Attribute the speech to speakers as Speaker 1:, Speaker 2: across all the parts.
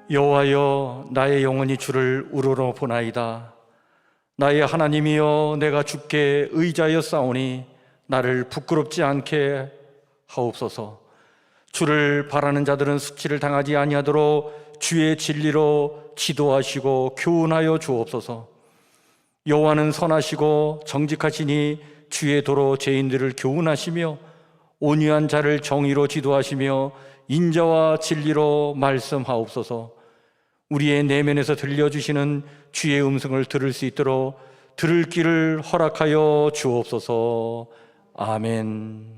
Speaker 1: 여호와여, 나의 영혼이 주를 우러러 보나이다. 나의 하나님이여, 내가 주께 의지하여 싸우니 나를 부끄럽지 않게 하옵소서. 주를 바라는 자들은 수치를 당하지 아니하도록 주의 진리로 지도하시고 교훈하여 주옵소서. 여호와는 선하시고 정직하시니 주의 도로 죄인들을 교훈하시며 온유한 자를 정의로 지도하시며 인자와 진리로 말씀하옵소서. 우리의 내면에서 들려주시는 주의 음성을 들을 수 있도록 들을 길을 허락하여 주옵소서. 아멘.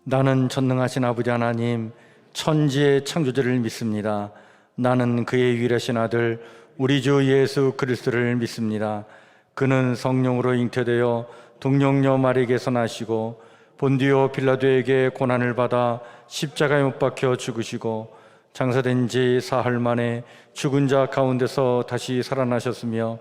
Speaker 1: 나는 전능하신 아버지 하나님, 천지의 창조주를 믿습니다. 나는 그의 유일하신 아들 우리 주 예수 그리스도를 믿습니다. 그는 성령으로 잉태되어 동정녀 마리에게서 나시고 본디오 빌라도에게 고난을 받아 십자가에 못 박혀 죽으시고 장사된 지 사흘 만에 죽은 자 가운데서 다시 살아나셨으며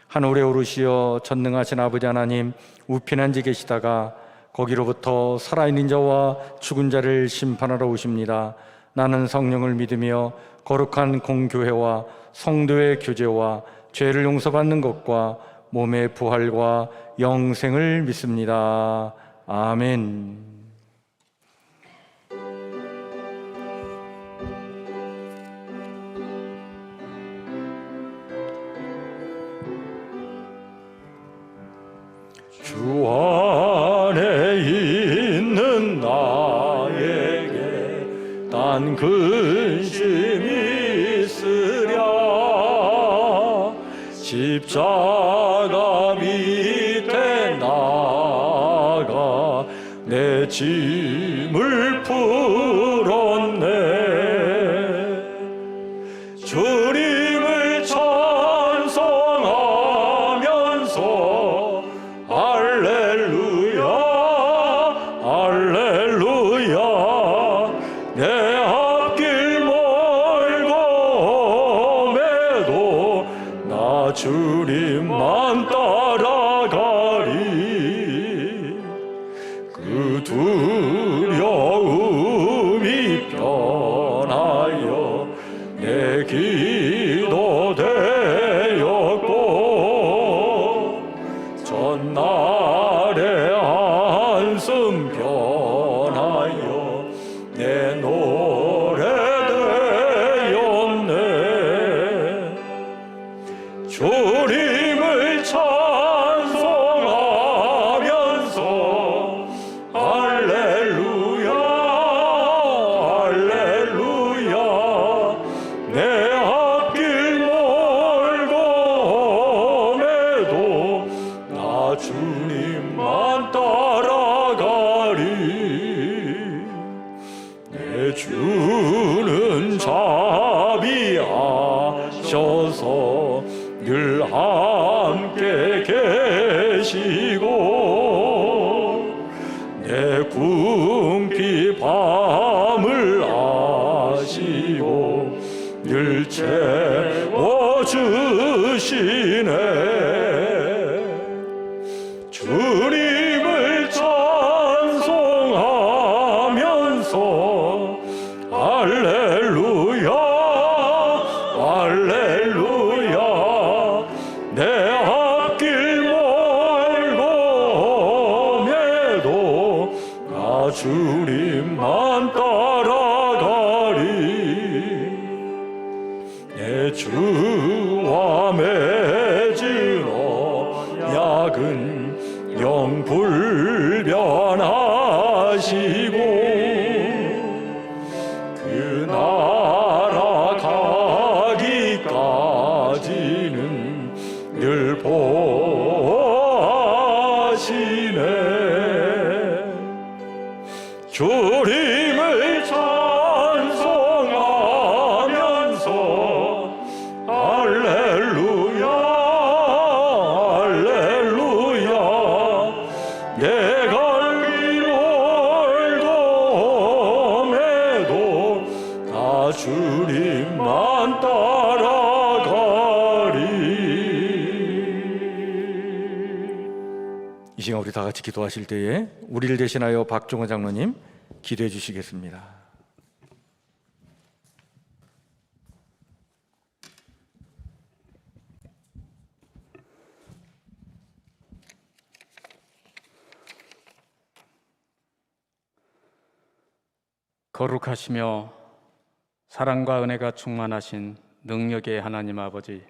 Speaker 1: 하늘에 오르시어 전능하신 아버지 하나님 우편 앉아 계시다가 거기로부터 살아있는 자와 죽은 자를 심판하러 오십니다. 나는 성령을 믿으며 거룩한 공교회와 성도의 교제와 죄를 용서받는 것과 몸의 부활과 영생을 믿습니다. 아멘. 주 안에 있는 나에게 단 근심이 있으랴. 십자가 밑에 나가 내 짐을 풀었네. 주님을 찬송하면서 할렐루야 할렐루야. 내 앞길 멀고 매도 나 주님만 따라가리. 그 두려움이 변하여 내 기도 되었고 전날의 한숨 변하여 내 노래 되었네. 주님을 찬송하면서 할렐루야 할렐루야. 내 앞길 멀고 매도 나 주님만 따라가리. 내 주는 자비하셔서 늘 함께 계시고 내 궁핍 밤을 아시고 늘 채워주시네. 주님을 찬송하면서 할렐루야 할렐루야. 내 앞길 멀고 매도 나 주님만 따라가리. 내 주와 맺은 언약은 영불변하시고 그 나라 주님을 찬송하면서 할렐루야 할렐루야 내 갈 길 얼dom에도 다 주님만 따라가리. 이 시간 우리 다 같이 기도하실 때에 우리를 대신하여 박종호 장로님 기도해 주시겠습니다.
Speaker 2: 거룩하시며 사랑과 은혜가 충만하신 능력의 하나님 아버지,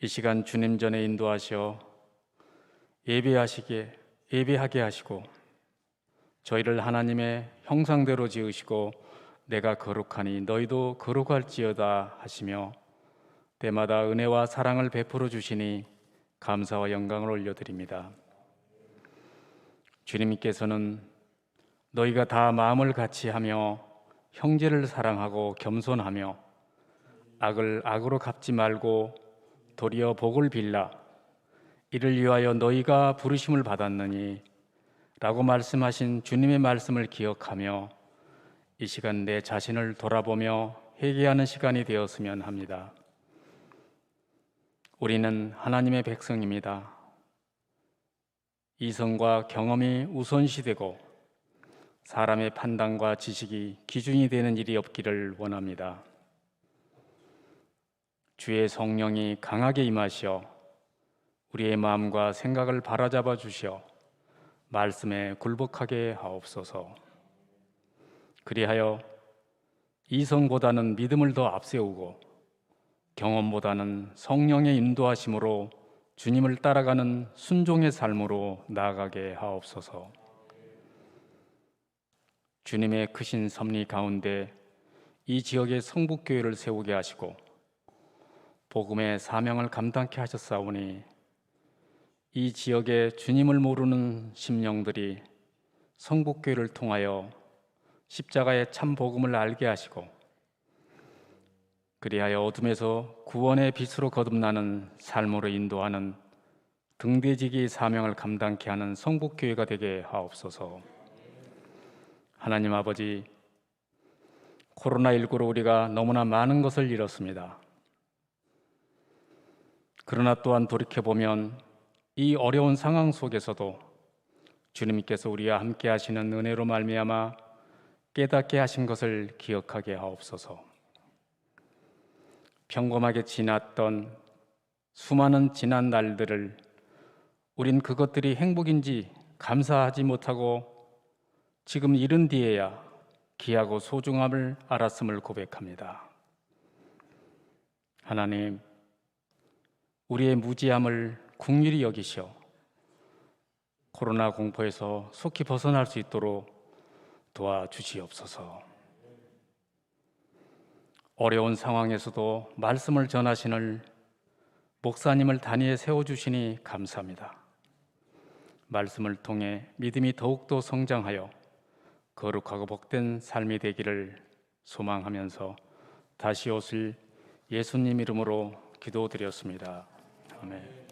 Speaker 2: 이 시간 주님 전에 인도하셔 예배하게 하시고 저희를 하나님의 형상대로 지으시고 내가 거룩하니 너희도 거룩할지어다 하시며 때마다 은혜와 사랑을 베풀어 주시니 감사와 영광을 올려드립니다. 주님께서는 너희가 다 마음을 같이 하며 형제를 사랑하고 겸손하며 악을 악으로 갚지 말고 도리어 복을 빌라 이를 위하여 너희가 부르심을 받았느니 라고 말씀하신 주님의 말씀을 기억하며 이 시간 내 자신을 돌아보며 회개하는 시간이 되었으면 합니다. 우리는 하나님의 백성입니다. 이성과 경험이 우선시되고 사람의 판단과 지식이 기준이 되는 일이 없기를 원합니다. 주의 성령이 강하게 임하시어 우리의 마음과 생각을 바로잡아 주시어 말씀에 굴복하게 하옵소서. 그리하여 이성보다는 믿음을 더 앞세우고 경험보다는 성령의 인도하심으로 주님을 따라가는 순종의 삶으로 나아가게 하옵소서. 주님의 크신 섭리 가운데 이 지역의 성북교회를 세우게 하시고 복음의 사명을 감당케 하셨사오니 이 지역에 주님을 모르는 심령들이 성북교회를 통하여 십자가의 참 복음을 알게 하시고 그리하여 어둠에서 구원의 빛으로 거듭나는 삶으로 인도하는 등대지기 사명을 감당케 하는 성북교회가 되게 하옵소서. 하나님 아버지, 코로나19로 우리가 너무나 많은 것을 잃었습니다. 그러나 또한 돌이켜보면 이 어려운 상황 속에서도 주님께서 우리와 함께 하시는 은혜로 말미암아 깨닫게 하신 것을 기억하게 하옵소서. 평범하게 지났던 수많은 지난 날들을 우린 그것들이 행복인지 감사하지 못하고 지금 이른 뒤에야 귀하고 소중함을 알았음을 고백합니다. 하나님, 우리의 무지함을 긍휼히 여기시어 코로나 공포에서 속히 벗어날 수 있도록 도와주시옵소서. 어려운 상황에서도 말씀을 전하시는 목사님을 단위에 세워주시니 감사합니다. 말씀을 통해 믿음이 더욱더 성장하여 거룩하고 복된 삶이 되기를 소망하면서 다시 오실 예수님 이름으로 기도드렸습니다. 아멘.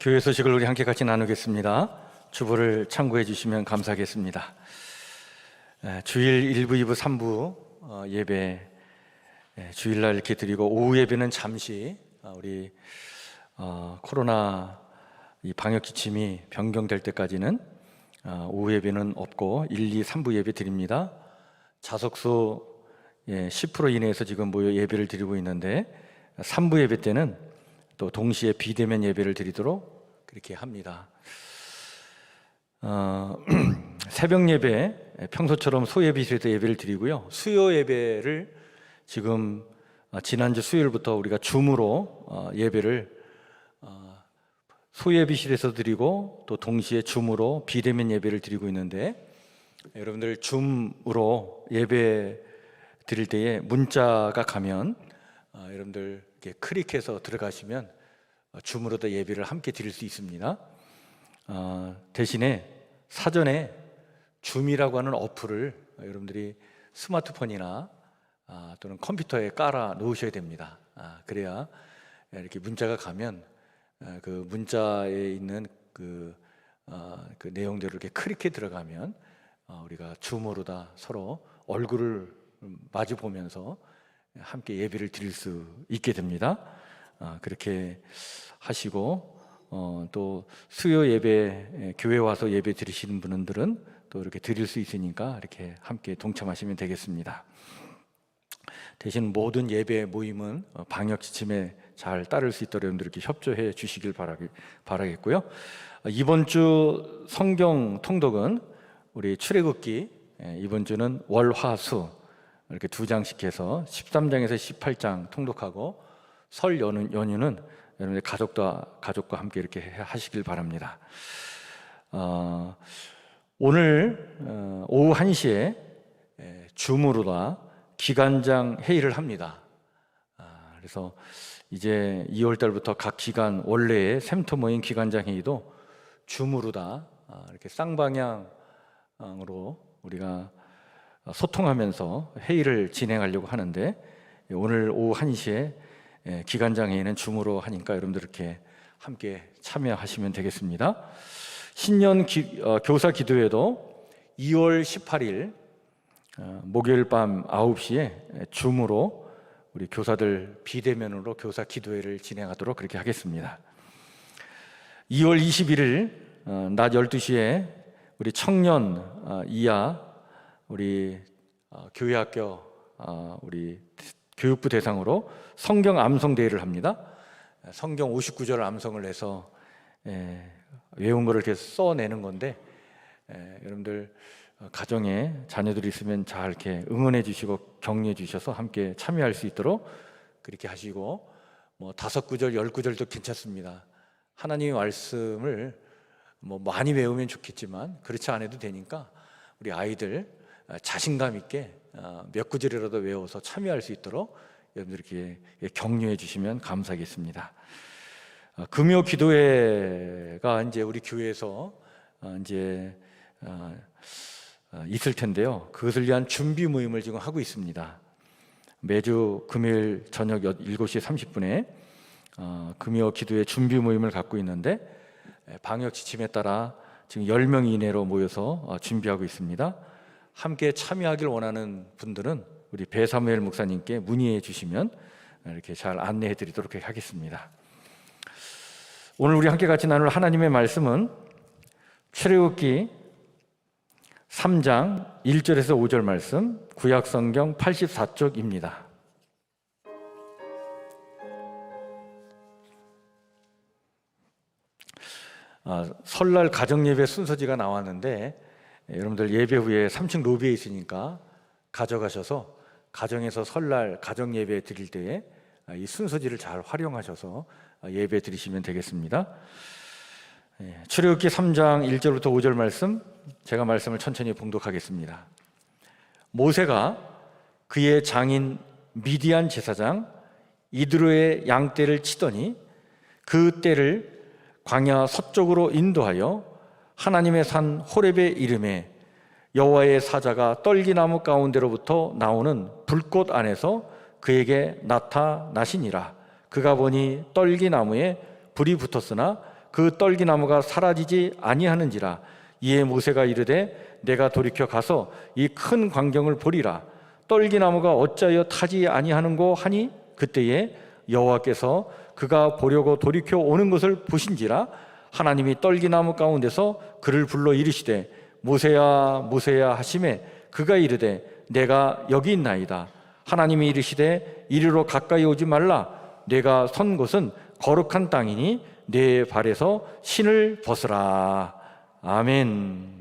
Speaker 1: 교회 소식을 우리 함께 같이 나누겠습니다. 주보를 참고해 주시면 감사하겠습니다. 주일 1부, 2부, 3부 예배 주일날 이렇게 드리고, 오후 예배는 잠시 우리 코로나 이 방역 지침이 변경될 때까지는 오후 예배는 없고 1, 2, 3부 예배 드립니다. 자석수 10% 이내에서 지금 모여 예배를 드리고 있는데, 3부 예배 때는 또 동시에 비대면 예배를 드리도록 그렇게 합니다. 새벽 예배 평소처럼 소예비실에서 예배를 드리고요. 수요 예배를 지금 지난주 수요일부터 우리가 줌으로 예배를 소예비실에서 드리고, 또 동시에 줌으로 비대면 예배를 드리고 있는데, 여러분들 줌으로 예배 드릴 때에 문자가 가면 여러분들 이렇게 클릭해서 들어가시면 줌으로도 예배를 함께 드릴 수 있습니다. 대신에 사전에 줌이라고 하는 어플을 여러분들이 스마트폰이나 또는 컴퓨터에 깔아 놓으셔야 됩니다. 그래야 이렇게 문자가 가면 그 문자에 있는 그 내용들을 이렇게 클릭해 들어가면 우리가 줌으로 다 서로 얼굴을 마주 보면서 함께 예배를 드릴 수 있게 됩니다. 그렇게 하시고, 또 수요 예배 교회 와서 예배 드리시는 분들은 또 이렇게 드릴 수 있으니까 이렇게 함께 동참하시면 되겠습니다. 대신 모든 예배 모임은 방역 지침에 잘 따를 수 있도록 여러분들께 협조해 주시길 바라겠고요. 이번 주 성경 통독은 우리 출애굽기, 이번 주는 월, 화, 수 이렇게 2장씩 해서 13장에서 18장 통독하고, 설 연휴는 여러분들 가족과 함께 이렇게 하시길 바랍니다. 오늘 오후 1시에 줌으로다 기관장 회의를 합니다. 그래서 이제 2월 달부터 각 기관 원래의 샘터 모임 기관장 회의도 줌으로다 이렇게 쌍방향으로 우리가 소통하면서 회의를 진행하려고 하는데, 오늘 오후 1시에 기관장 회의는 줌으로 하니까 여러분들 이렇게 함께 참여하시면 되겠습니다. 신년 교사 기도회도 2월 18일 목요일 밤 9시에 줌으로 우리 교사들 비대면으로 교사 기도회를 진행하도록 그렇게 하겠습니다. 2월 21일 낮 12시에 우리 청년 이하 우리 교회학교 우리 교육부 대상으로 성경 암송 대회를 합니다. 성경 59절 암송을 해서 외운 거를 이렇게 써내는 건데, 여러분들 가정에 자녀들이 있으면 잘 이렇게 응원해 주시고 격려해 주셔서 함께 참여할 수 있도록 그렇게 하시고, 뭐 5구절, 10구절도 괜찮습니다. 하나님의 말씀을 뭐 많이 외우면 좋겠지만 그렇지 않아도 되니까 우리 아이들 자신감 있게 몇 구절이라도 외워서 참여할 수 있도록 여러분들 이렇게 격려해 주시면 감사하겠습니다. 금요 기도회가 이제 우리 교회에서 이제 있을 텐데요. 그것을 위한 준비 모임을 지금 하고 있습니다. 매주 금요일 저녁 7시 30분에 금요 기도회 준비 모임을 갖고 있는데, 방역 지침에 따라 지금 10명 이내로 모여서 준비하고 있습니다. 함께 참여하길 원하는 분들은 우리 배사무엘 목사님께 문의해 주시면 이렇게 잘 안내해 드리도록 하겠습니다. 오늘 우리 함께 같이 나눌 하나님의 말씀은 출애굽기 3장 1절에서 5절 말씀, 구약성경 84쪽입니다. 설날 가정예배 순서지가 나왔는데, 여러분들 예배 후에 3층 로비에 있으니까 가져가셔서 가정에서 설날 가정예배 드릴 때에 이 순서지를 잘 활용하셔서 예배 드리시면 되겠습니다. 출애굽기 3장 1절부터 5절 말씀, 제가 말씀을 천천히 봉독하겠습니다. 모세가 그의 장인 미디안 제사장 이드로의 양떼를 치더니 그 떼를 광야 서쪽으로 인도하여 하나님의 산 호렙에 이르매 여호와의 사자가 떨기나무 가운데로부터 나오는 불꽃 안에서 그에게 나타나시니라. 그가 보니 떨기나무에 불이 붙었으나 그 떨기나무가 사라지지 아니하는지라. 이에 모세가 이르되 내가 돌이켜 가서 이 큰 광경을 보리라. 떨기나무가 어찌하여 타지 아니하는고 하니 그때에 여호와께서 그가 보려고 돌이켜 오는 것을 보신지라. 하나님이 떨기나무 가운데서 그를 불러 이르시되 모세야 모세야 하시매 그가 이르되 내가 여기 있나이다. 하나님이 이르시되 이리로 가까이 오지 말라. 내가 선 곳은 거룩한 땅이니 내 발에서 신을 벗으라. 아멘.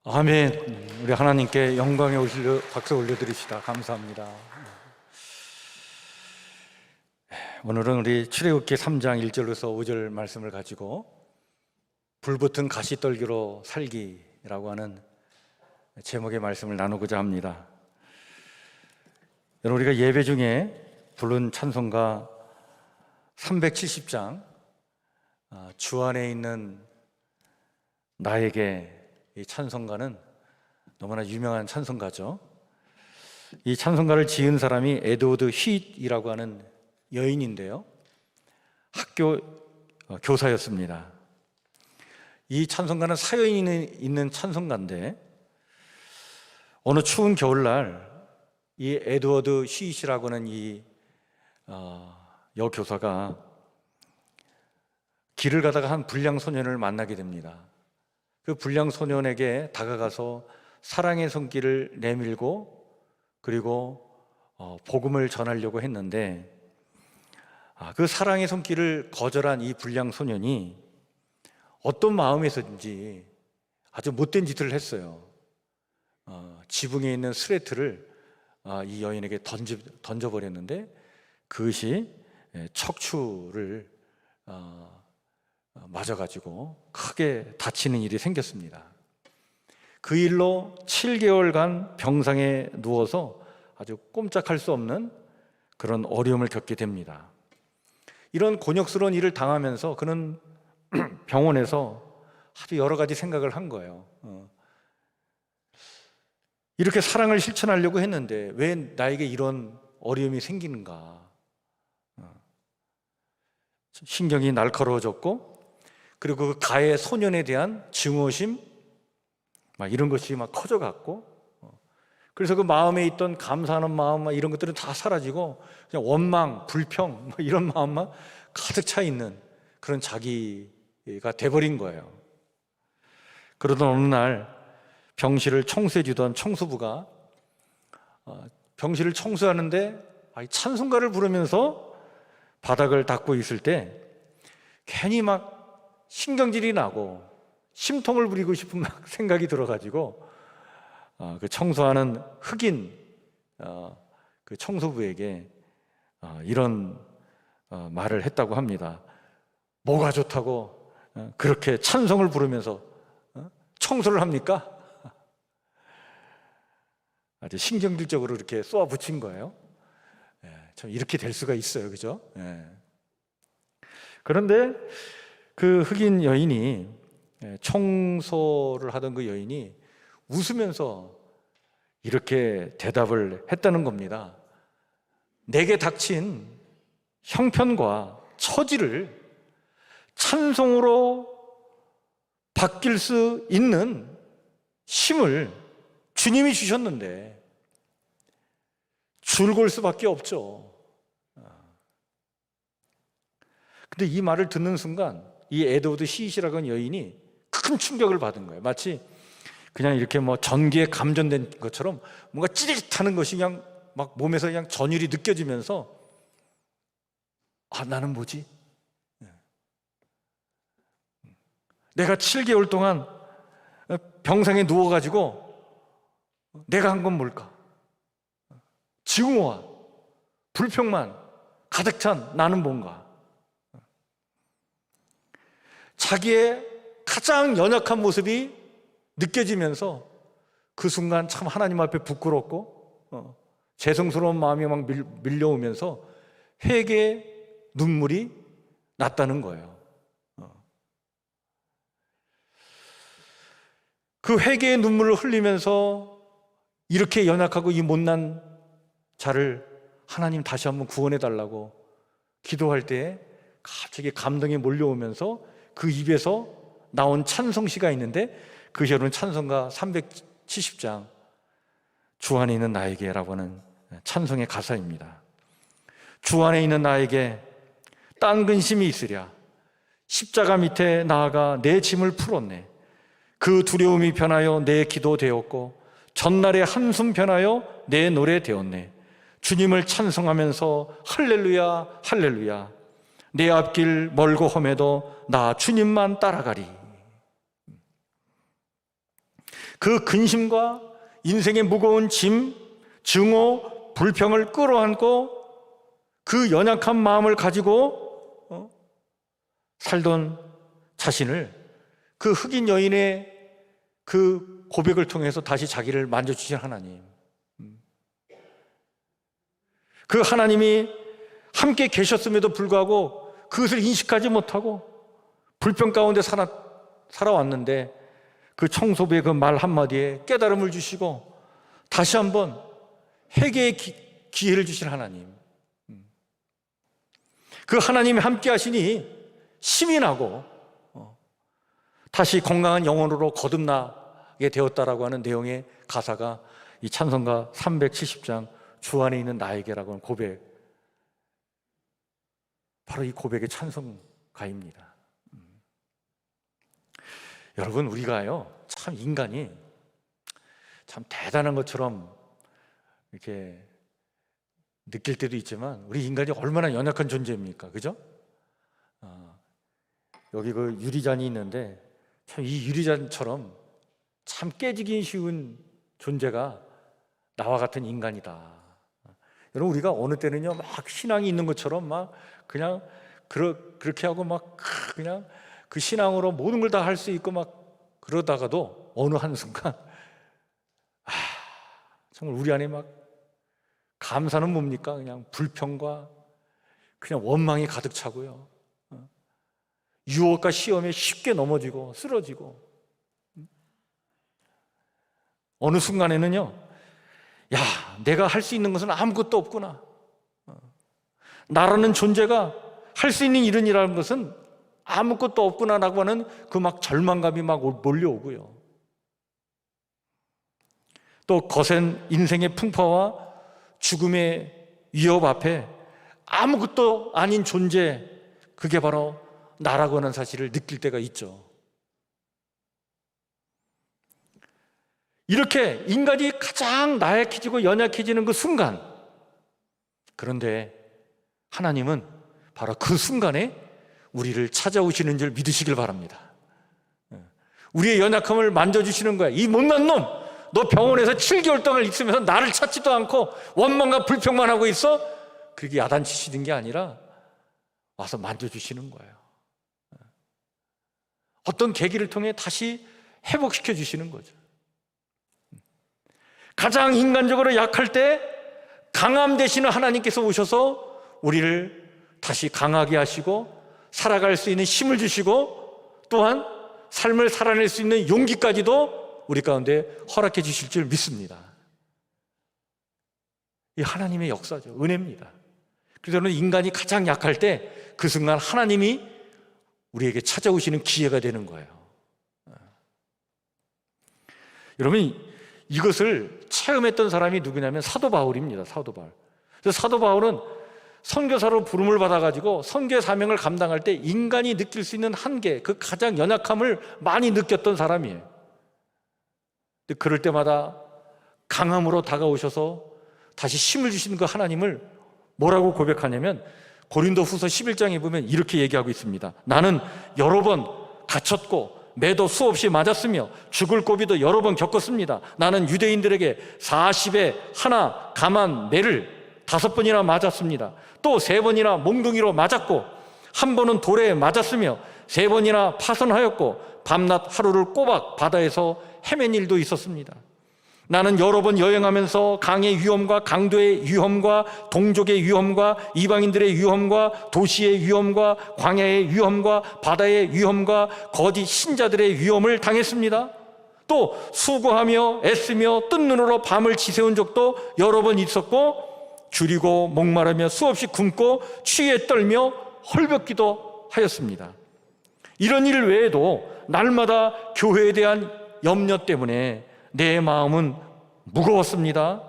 Speaker 1: 아멘. 우리 하나님께 영광의 박수 올려드립시다. 감사합니다. 오늘은 우리 출애굽기 3장 1절로서 5절 말씀을 가지고 불붙은 가시떨기로 살기라고 하는 제목의 말씀을 나누고자 합니다. 여러분, 우리가 예배 중에 부른 찬송가 370장 주 안에 있는 나에게, 이 찬송가는 너무나 유명한 찬송가죠. 이 찬송가를 지은 사람이 에드워드 휘잇이라고 하는 여인인데요, 학교 교사였습니다. 이 찬송가는 사연이 있는 찬송가인데, 어느 추운 겨울날 이 에드워드 휘잇이라고 하는 이 여교사가 길을 가다가 한 불량 소년을 만나게 됩니다. 그 불량 소년에게 다가가서 사랑의 손길을 내밀고 그리고 복음을 전하려고 했는데, 그 사랑의 손길을 거절한 이 불량 소년이 어떤 마음에서인지 아주 못된 짓을 했어요. 지붕에 있는 스레트를 이 여인에게 던져버렸는데 그것이 척추를 맞아가지고 크게 다치는 일이 생겼습니다. 그 일로 7개월간 병상에 누워서 아주 꼼짝할 수 없는 그런 어려움을 겪게 됩니다. 이런 곤욕스러운 일을 당하면서 그는 병원에서 아주 여러 가지 생각을 한 거예요. 이렇게 사랑을 실천하려고 했는데 왜 나에게 이런 어려움이 생기는가? 신경이 날카로워졌고, 그리고 그 가해 소년에 대한 증오심, 이런 것이 커져갔고, 그래서 그 마음에 있던 감사하는 마음, 이런 것들은 다 사라지고 그냥 원망, 불평, 이런 마음만 가득 차 있는 그런 자기가 돼버린 거예요. 그러던 어느 날 병실을 청소해 주던 청소부가 병실을 청소하는데 찬송가를 부르면서 바닥을 닦고 있을 때 괜히 신경질이 나고 심통을 부리고 싶은 생각이 들어가지고 그 청소하는 흑인 그 청소부에게 이런 말을 했다고 합니다. 뭐가 좋다고 그렇게 찬송을 부르면서 청소를 합니까? 아주 신경질적으로 이렇게 쏘아붙인 거예요. 참 이렇게 될 수가 있어요, 그죠? 그런데 그 흑인 여인이, 청소를 하던 그 여인이 웃으면서 이렇게 대답을 했다는 겁니다. 내게 닥친 형편과 처지를 찬송으로 바뀔 수 있는 힘을 주님이 주셨는데 줄골 수밖에 없죠. 근데 이 말을 듣는 순간 이 에드워드 휘잇이라고 하는 여인이 큰 충격을 받은 거예요. 마치 그냥 이렇게 전기에 감전된 것처럼 뭔가 찌릿하는 것이 그냥 몸에서 그냥 전율이 느껴지면서 나는 뭐지? 내가 7개월 동안 병상에 누워가지고 내가 한 건 뭘까? 증오와 불평만 가득 찬 나는 뭔가? 자기의 가장 연약한 모습이 느껴지면서 그 순간 참 하나님 앞에 부끄럽고 죄송스러운 마음이 밀려오면서 회개의 눈물이 났다는 거예요. 그 회개의 눈물을 흘리면서 이렇게 연약하고 이 못난 자를 하나님 다시 한번 구원해 달라고 기도할 때 갑자기 감동이 몰려오면서 그 입에서 나온 찬송시가 있는데, 그것이 여러분 찬송가 370장 주 안에 있는 나에게라고 하는 찬송의 가사입니다. 주 안에 있는 나에게 딴 근심이 있으랴. 십자가 밑에 나아가 내 짐을 풀었네. 그 두려움이 변하여 내 기도 되었고 전날의 한숨 변하여 내 노래 되었네. 주님을 찬송하면서 할렐루야 할렐루야. 내 앞길 멀고 험해도 나 주님만 따라가리. 그 근심과 인생의 무거운 짐, 증오, 불평을 끌어안고 그 연약한 마음을 가지고 살던 자신을 그 흑인 여인의 그 고백을 통해서 다시 자기를 만져주신 하나님, 그 하나님이 함께 계셨음에도 불구하고 그것을 인식하지 못하고 불평 가운데 살아왔는데 그 청소부의 그 말 한마디에 깨달음을 주시고 다시 한번 회개의 기회를 주신 하나님, 그 하나님이 함께 하시니 힘이 나고 다시 건강한 영혼으로 거듭나게 되었다라고 하는 내용의 가사가 이 찬송가 370장 주 안에 있는 나에게라고 하는 고백, 바로 이 고백의 찬송가입니다. 여러분, 우리가요 참 인간이 참 대단한 것처럼 이렇게 느낄 때도 있지만 우리 인간이 얼마나 연약한 존재입니까? 그죠? 여기 그 유리잔이 있는데 참 이 유리잔처럼 참 깨지기 쉬운 존재가 나와 같은 인간이다. 여러분, 우리가 어느 때는요 막 신앙이 있는 것처럼 막 그냥 그렇게 하고 막 그냥 그 신앙으로 모든 걸 다 할 수 있고 막 그러다가도 어느 한순간 정말 우리 안에 막 감사는 뭡니까? 그냥 불평과 그냥 원망이 가득 차고요, 유혹과 시험에 쉽게 넘어지고 쓰러지고, 어느 순간에는요, 야, 내가 할 수 있는 것은 아무것도 없구나, 나라는 존재가 할 수 있는 일은이라는 것은 아무것도 없구나라고 하는 그 막 절망감이 막 몰려오고요, 또 거센 인생의 풍파와 죽음의 위협 앞에 아무것도 아닌 존재, 그게 바로 나라고 하는 사실을 느낄 때가 있죠. 이렇게 인간이 가장 나약해지고 연약해지는 그 순간, 그런데 하나님은 바로 그 순간에 우리를 찾아오시는 줄 믿으시길 바랍니다. 우리의 연약함을 만져주시는 거야. 이 못난 놈, 너 병원에서 7개월 동안 있으면서 나를 찾지도 않고 원망과 불평만 하고 있어? 그렇게 야단치시는 게 아니라 와서 만져주시는 거예요. 어떤 계기를 통해 다시 회복시켜 주시는 거죠. 가장 인간적으로 약할 때 강함 되시는 하나님께서 오셔서 우리를 다시 강하게 하시고 살아갈 수 있는 힘을 주시고 또한 삶을 살아낼 수 있는 용기까지도 우리 가운데 허락해 주실 줄 믿습니다. 이 하나님의 역사죠. 은혜입니다. 그래서 저는 인간이 가장 약할 때 그 순간 하나님이 우리에게 찾아오시는 기회가 되는 거예요. 여러분, 이것을 체험했던 사람이 누구냐면 사도 바울입니다. 사도 바울. 그래서 사도 바울은 선교사로 부름을 받아가지고 선교의 사명을 감당할 때 인간이 느낄 수 있는 한계, 그 가장 연약함을 많이 느꼈던 사람이에요. 근데 그럴 때마다 강함으로 다가오셔서 다시 힘을 주시는 그 하나님을 뭐라고 고백하냐면 고린도후서 11장에 보면 이렇게 얘기하고 있습니다. 나는 여러 번 갇혔고 매도 수없이 맞았으며 죽을 고비도 여러 번 겪었습니다. 나는 유대인들에게 40에 하나 감한 매를 5번이나 맞았습니다. 또 3번이나 몽둥이로 맞았고 한 번은 돌에 맞았으며 3번이나 파손하였고 밤낮 하루를 꼬박 바다에서 헤맨 일도 있었습니다. 나는 여러 번 여행하면서 강의 위험과 강도의 위험과 동족의 위험과 이방인들의 위험과 도시의 위험과 광야의 위험과 바다의 위험과 거짓 신자들의 위험을 당했습니다. 또 수고하며 애쓰며 뜬 눈으로 밤을 지새운 적도 여러 번 있었고 줄이고 목마르며 수없이 굶고 추위에 떨며 헐벗기도 하였습니다. 이런 일 외에도 날마다 교회에 대한 염려 때문에 내 마음은 무거웠습니다.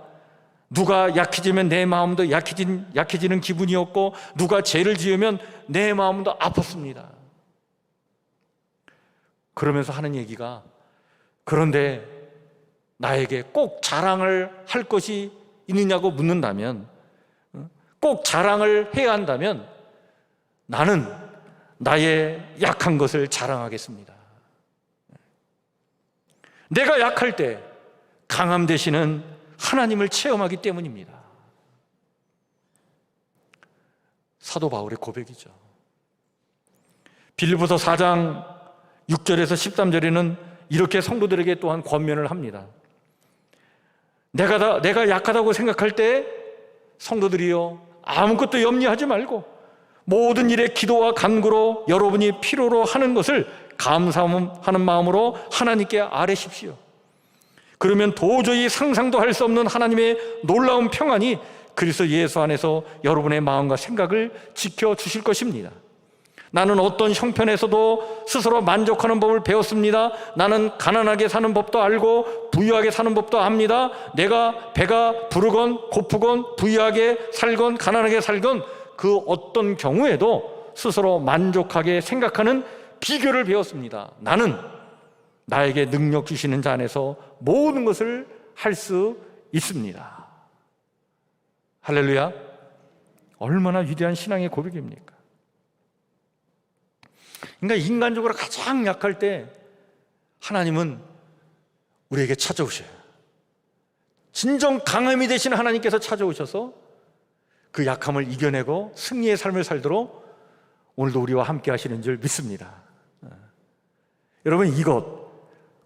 Speaker 1: 누가 약해지면 내 마음도 약해지는 기분이었고 누가 죄를 지으면 내 마음도 아팠습니다. 그러면서 하는 얘기가, 그런데 나에게 꼭 자랑을 할 것이 있느냐고 묻는다면, 꼭 자랑을 해야 한다면 나는 나의 약한 것을 자랑하겠습니다. 내가 약할 때 강함 되시는 하나님을 체험하기 때문입니다. 사도 바울의 고백이죠. 빌립보서 4장 6절에서 13절에는 이렇게 성도들에게 또한 권면을 합니다. 내가 약하다고 생각할 때 성도들이여 아무것도 염려하지 말고 모든 일에 기도와 간구로 여러분이 필요로 하는 것을 감사하는 마음으로 하나님께 아뢰십시오. 그러면 도저히 상상도 할 수 없는 하나님의 놀라운 평안이 그리스도 예수 안에서 여러분의 마음과 생각을 지켜주실 것입니다. 나는 어떤 형편에서도 스스로 만족하는 법을 배웠습니다. 나는 가난하게 사는 법도 알고 부유하게 사는 법도 압니다. 내가 배가 부르건 고프건 부유하게 살건 가난하게 살건 그 어떤 경우에도 스스로 만족하게 생각하는 비결을 배웠습니다. 나는 나에게 능력 주시는 자 안에서 모든 것을 할 수 있습니다. 할렐루야. 얼마나 위대한 신앙의 고백입니까? 그러니까 인간적으로 가장 약할 때 하나님은 우리에게 찾아오셔요. 진정 강함이 되신 하나님께서 찾아오셔서 그 약함을 이겨내고 승리의 삶을 살도록 오늘도 우리와 함께 하시는 줄 믿습니다. 여러분, 이것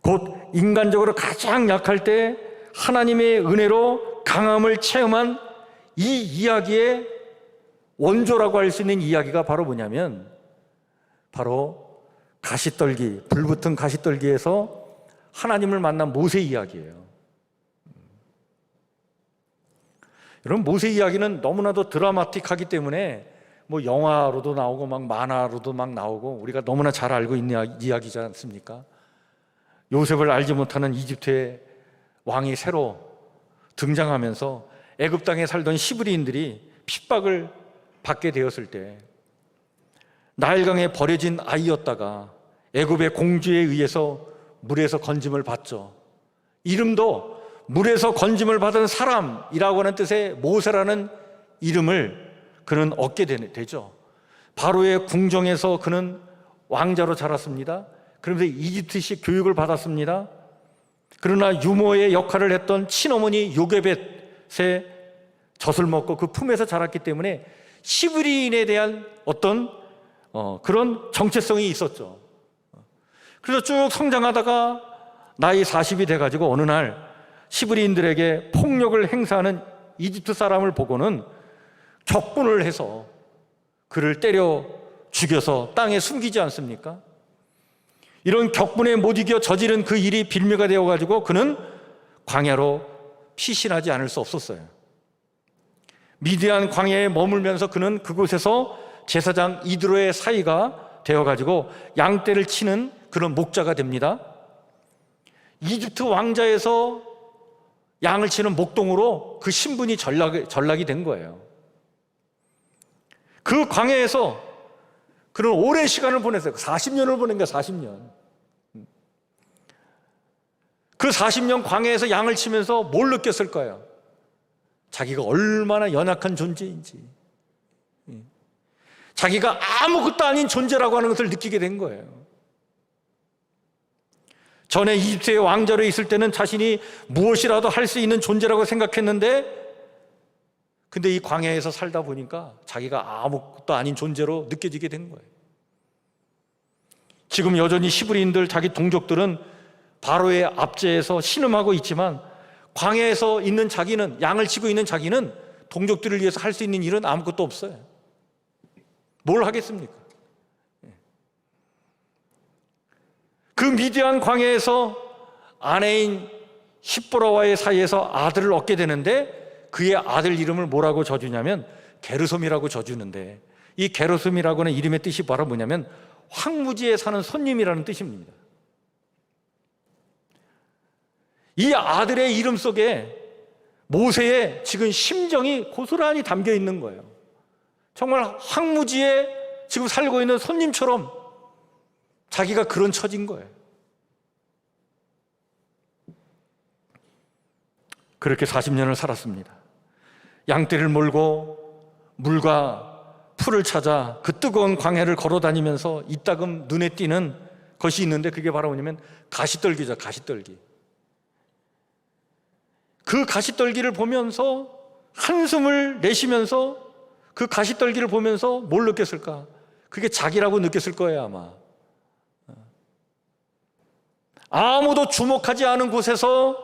Speaker 1: 곧 인간적으로 가장 약할 때 하나님의 은혜로 강함을 체험한 이 이야기의 원조라고 할 수 있는 이야기가 바로 뭐냐면 바로 가시떨기, 불붙은 가시떨기에서 하나님을 만난 모세 이야기예요. 여러분, 모세 이야기는 너무나도 드라마틱하기 때문에 뭐 영화로도 나오고 막 만화로도 막 나오고 우리가 너무나 잘 알고 있는 이야기지 않습니까? 요셉을 알지 못하는 이집트의 왕이 새로 등장하면서 애굽 땅에 살던 히브리인들이 핍박을 받게 되었을 때 나일강에 버려진 아이였다가 애굽의 공주에 의해서 물에서 건짐을 받죠. 이름도 물에서 건짐을 받은 사람이라고 하는 뜻의 모세라는 이름을 그는 얻게 되죠. 바로의 궁정에서 그는 왕자로 자랐습니다. 그러면서 이집트식 교육을 받았습니다. 그러나 유모의 역할을 했던 친어머니 요게벳의 젖을 먹고 그 품에서 자랐기 때문에 히브리인에 대한 어떤 그런 정체성이 있었죠. 그래서 쭉 성장하다가 나이 40이 돼가지고 어느 날 히브리인들에게 폭력을 행사하는 이집트 사람을 보고는 격분을 해서 그를 때려 죽여서 땅에 숨기지 않습니까? 이런 격분에 못 이겨 저지른 그 일이 빌미가 되어가지고 그는 광야로 피신하지 않을 수 없었어요. 미디안 광야에 머물면서 그는 그곳에서 제사장 이드로의 사이가 되어가지고 양떼를 치는 그런 목자가 됩니다. 이집트 왕자에서 양을 치는 목동으로 그 신분이 전락이 된 거예요. 그 광야에서 그는 오랜 시간을 보냈어요. 40년을 보낸 거야, 40년. 그 40년 광야에서 양을 치면서 뭘 느꼈을 거예요? 자기가 얼마나 연약한 존재인지, 자기가 아무것도 아닌 존재라고 하는 것을 느끼게 된 거예요. 전에 이집트의 왕자로 있을 때는 자신이 무엇이라도 할 수 있는 존재라고 생각했는데 근데 이 광야에서 살다 보니까 자기가 아무것도 아닌 존재로 느껴지게 된 거예요. 지금 여전히 히브리인들 자기 동족들은 바로의 압제에서 신음하고 있지만 광야에서 있는 자기는, 양을 치고 있는 자기는 동족들을 위해서 할 수 있는 일은 아무것도 없어요. 뭘 하겠습니까? 그 미디안 광야에서 아내인 십보라와의 사이에서 아들을 얻게 되는데 그의 아들 이름을 뭐라고 져주냐면 게르솜이라고 져주는데, 이 게르솜이라고는 이름의 뜻이 바로 뭐냐면 황무지에 사는 손님이라는 뜻입니다. 이 아들의 이름 속에 모세의 지금 심정이 고스란히 담겨 있는 거예요. 정말 황무지에 지금 살고 있는 손님처럼 자기가 그런 처진 거예요. 그렇게 40년을 살았습니다. 양떼를 몰고 물과 풀을 찾아 그 뜨거운 광야를 걸어다니면서 이따금 눈에 띄는 것이 있는데 그게 바로 뭐냐면 가시떨기죠, 가시떨기. 그 가시떨기를 보면서 한숨을 내쉬면서 그 가시떨기를 보면서 뭘 느꼈을까? 그게 자기라고 느꼈을 거예요, 아마. 아무도 주목하지 않은 곳에서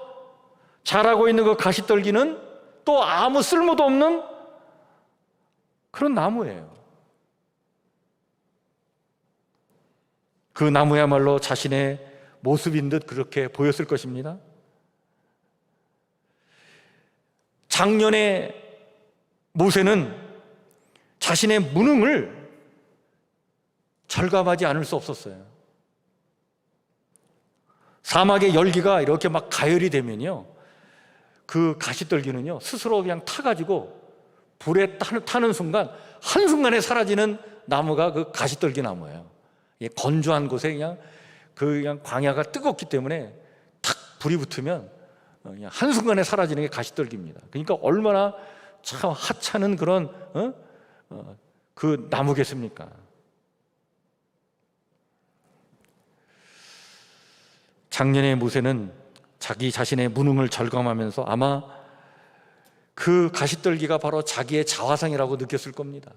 Speaker 1: 자라고 있는 그 가시떨기는 또 아무 쓸모도 없는 그런 나무예요. 그 나무야말로 자신의 모습인 듯 그렇게 보였을 것입니다. 작년에 모세는 자신의 무능을 절감하지 않을 수 없었어요. 사막의 열기가 이렇게 막 가열이 되면요, 그 가시떨기는요 스스로 그냥 타가지고 불에 타는 순간 한순간에 사라지는 나무가 그 가시떨기 나무예요. 건조한 곳에 그냥 광야가 뜨겁기 때문에 탁 불이 붙으면 그냥 한순간에 사라지는 게 가시떨기입니다. 그러니까 얼마나 참 하찮은 그런 그 나무겠습니까? 작년에 모세는 자기 자신의 무능을 절감하면서 아마 그 가시떨기가 바로 자기의 자화상이라고 느꼈을 겁니다.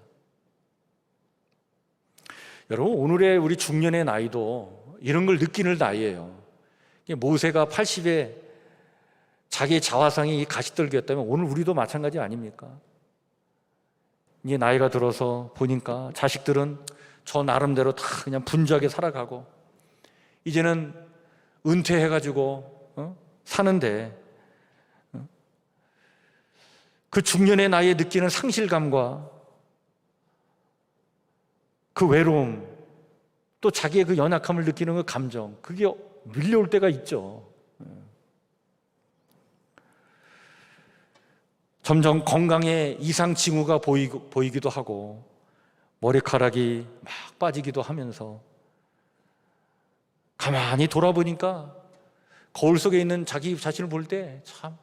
Speaker 1: 여러분, 오늘의 우리 중년의 나이도 이런 걸 느끼는 나이예요. 모세가 80에 자기의 자화상이 이 가시떨기였다면 오늘 우리도 마찬가지 아닙니까? 이제 나이가 들어서 보니까 자식들은 저 나름대로 다 그냥 분주하게 살아가고 이제는 은퇴해가지고 사는데 그 중년의 나이에 느끼는 상실감과 그 외로움, 또 자기의 그 연약함을 느끼는 그 감정, 그게 밀려올 때가 있죠. 점점 건강에 이상 징후가 보이기도 하고 머리카락이 막 빠지기도 하면서 가만히 돌아보니까 거울 속에 있는 자기 자신을 볼 때 참,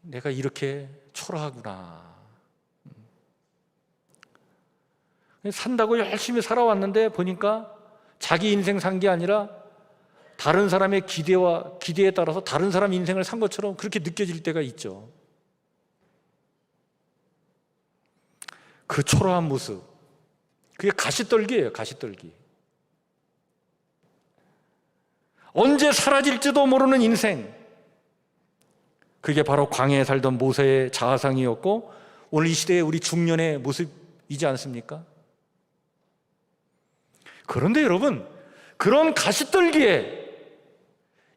Speaker 1: 내가 이렇게 초라하구나. 산다고 열심히 살아왔는데 보니까 자기 인생 산 게 아니라 다른 사람의 기대에 따라서 다른 사람 인생을 산 것처럼 그렇게 느껴질 때가 있죠. 그 초라한 모습, 그게 가시떨기예요, 가시떨기. 언제 사라질지도 모르는 인생, 그게 바로 광야에 살던 모세의 자화상이었고 오늘 이 시대의 우리 중년의 모습이지 않습니까? 그런데 여러분, 그런 가시떨기에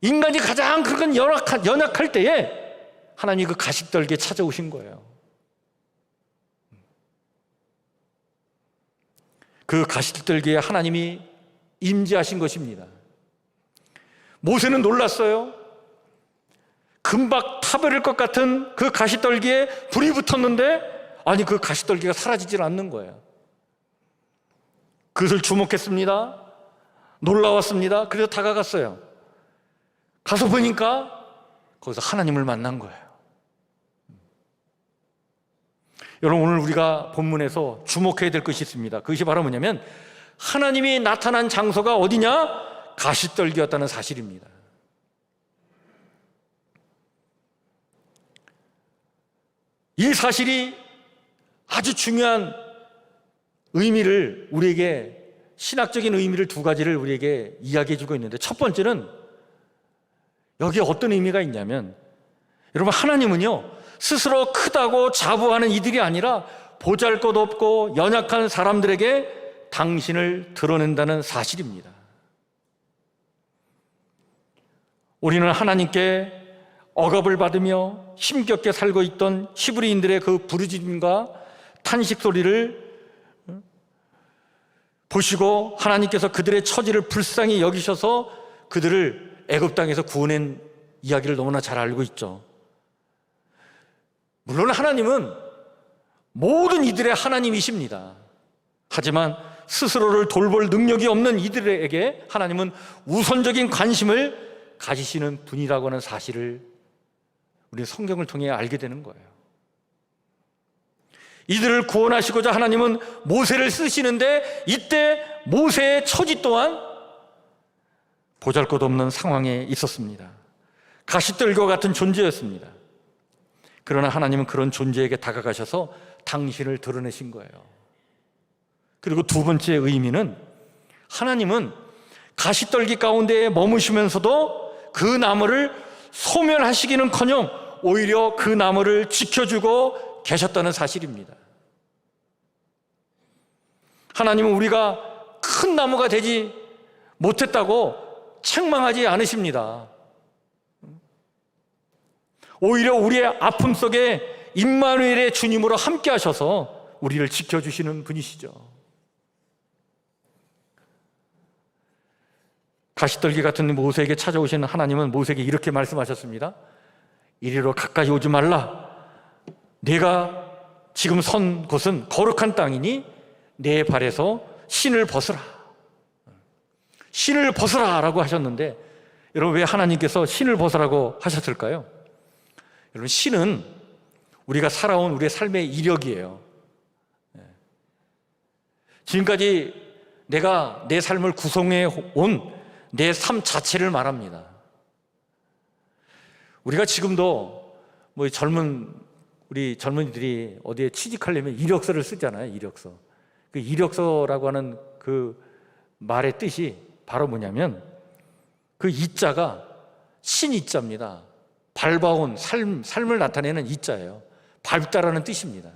Speaker 1: 인간이 가장 그건 연약할 때에 하나님이 그 가시떨기에 찾아오신 거예요. 그 가시떨기에 하나님이 임재하신 것입니다. 모세는 놀랐어요. 금방 타버릴 것 같은 그 가시떨기에 불이 붙었는데 아니 그 가시떨기가 사라지질 않는 거예요. 그것을 주목했습니다. 놀라웠습니다. 그래서 다가갔어요. 가서 보니까 거기서 하나님을 만난 거예요. 여러분, 오늘 우리가 본문에서 주목해야 될 것이 있습니다. 그것이 바로 뭐냐면 하나님이 나타난 장소가 어디냐? 가시떨기였다는 사실입니다. 이 사실이 아주 중요한 의미를 우리에게, 신학적인 의미를 두 가지를 우리에게 이야기해 주고 있는데, 첫 번째는 여기에 어떤 의미가 있냐면, 여러분, 하나님은요 스스로 크다고 자부하는 이들이 아니라 보잘것없고 연약한 사람들에게 당신을 드러낸다는 사실입니다. 우리는 하나님께 억압을 받으며 힘겹게 살고 있던 히브리인들의 그 부르짖음과 탄식 소리를 보시고 하나님께서 그들의 처지를 불쌍히 여기셔서 그들을 애굽 땅에서 구원한 이야기를 너무나 잘 알고 있죠. 물론 하나님은 모든 이들의 하나님이십니다. 하지만 스스로를 돌볼 능력이 없는 이들에게 하나님은 우선적인 관심을 가지시는 분이라고 하는 사실을 우리 성경을 통해 알게 되는 거예요. 이들을 구원하시고자 하나님은 모세를 쓰시는데 이때 모세의 처지 또한 보잘것없는 상황에 있었습니다. 가시떨기와 같은 존재였습니다. 그러나 하나님은 그런 존재에게 다가가셔서 당신을 드러내신 거예요. 그리고 두 번째 의미는 하나님은 가시떨기 가운데에 머무시면서도 그 나무를 소멸하시기는커녕 오히려 그 나무를 지켜주고 계셨다는 사실입니다. 하나님은 우리가 큰 나무가 되지 못했다고 책망하지 않으십니다. 오히려 우리의 아픔 속에 임마누엘의 주님으로 함께 하셔서 우리를 지켜주시는 분이시죠. 가시떨기 같은 모세에게 찾아오시는 하나님은 모세에게 이렇게 말씀하셨습니다. 이리로 가까이 오지 말라. 내가 지금 선 곳은 거룩한 땅이니 내 발에서 신을 벗으라. 신을 벗으라 라고 하셨는데, 여러분 왜 하나님께서 신을 벗으라고 하셨을까요? 여러분, 신은 우리가 살아온 우리의 삶의 이력이에요. 지금까지 내가 내 삶을 구성해 온 내 삶 자체를 말합니다. 우리가 지금도 우리 젊은이들이 어디에 취직하려면 이력서를 쓰잖아요. 이력서. 그 이력서라고 하는 그 말의 뜻이 바로 뭐냐면 그 이자가 신이자입니다. 밟아온 삶을 나타내는 이자예요. 밟다라는 뜻입니다.